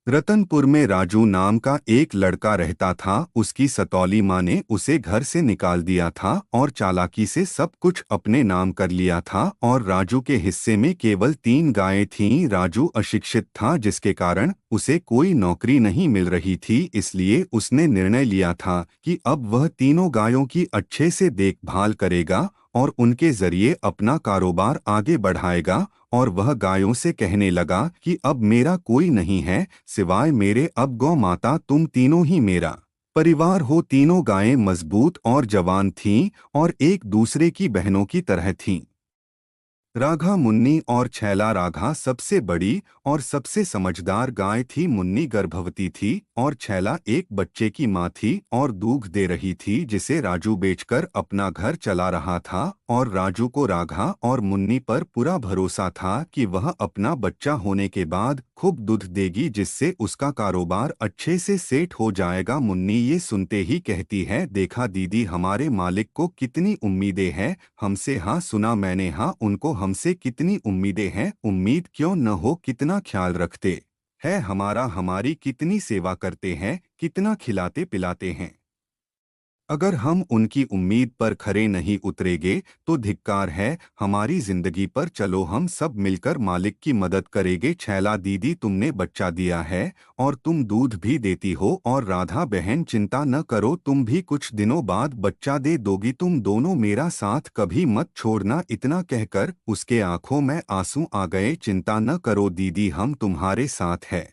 रतनपुर में राजू नाम का एक लड़का रहता था। उसकी सतौली माँ ने उसे घर से निकाल दिया था और चालाकी से सब कुछ अपने नाम कर लिया था। और राजू के हिस्से में केवल 3 गायें थीं। राजू अशिक्षित था, जिसके कारण उसे कोई नौकरी नहीं मिल रही थी। इसलिए उसने निर्णय लिया था कि अब वह तीनों गायों की अच्छे से देखभाल करेगा और उनके जरिए अपना कारोबार आगे बढ़ाएगा। और वह गायों से कहने लगा कि अब मेरा कोई नहीं है सिवाय मेरे, अब गौ माता तुम तीनों ही मेरा परिवार हो। तीनों गायें मजबूत और जवान थीं और एक दूसरे की बहनों की तरह थीं। राघा, मुन्नी और छैला। राघा सबसे बड़ी और सबसे समझदार गाय थी। मुन्नी गर्भवती थी और छैला एक बच्चे की मां थी और दूध दे रही थी, जिसे राजू बेचकर अपना घर चला रहा था। और राजू को राघा और मुन्नी पर पूरा भरोसा था कि वह अपना बच्चा होने के बाद खूब दूध देगी, जिससे उसका कारोबार अच्छे से सेट हो जाएगा। मुन्नी ये सुनते ही कहती है, देखा दीदी, हमारे मालिक को कितनी उम्मीदें हैं हमसे। हाँ सुना मैंने, हाँ उनको हमसे कितनी उम्मीदें हैं। उम्मीद क्यों न हो, कितना ख्याल रखते हैं हमारा, हमारी कितनी सेवा करते हैं, कितना खिलाते पिलाते हैं। अगर हम उनकी उम्मीद पर खरे नहीं उतरेंगे तो धिक्कार है हमारी जिंदगी पर। चलो हम सब मिलकर मालिक की मदद करेंगे। छैला दीदी, तुमने बच्चा दिया है और तुम दूध भी देती हो। और राधा बहन, चिंता न करो, तुम भी कुछ दिनों बाद बच्चा दे दोगी। तुम दोनों मेरा साथ कभी मत छोड़ना। इतना कहकर उसके आंखों में आंसू आ गए। चिंता न करो दीदी, हम तुम्हारे साथ हैं।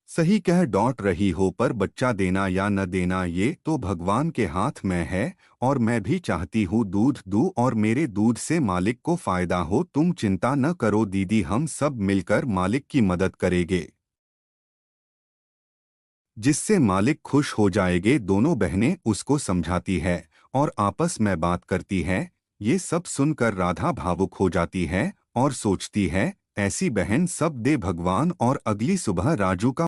सही कह डॉट रही हो, पर बच्चा देना या न देना ये तो भगवान के हाथ में है। और मैं भी चाहती हूँ दूध दूँ और मेरे दूध से मालिक को फायदा हो। तुम चिंता न करो दीदी, हम सब मिलकर मालिक की मदद करेंगे, जिससे मालिक खुश हो जाएंगे। दोनों बहनें उसको समझाती है और आपस में बात करती है। ये सब सुनकर राधा भावुक हो जाती है और सोचती है, ऐसी बहन सब दे भगवान। और अगली सुबह राजू का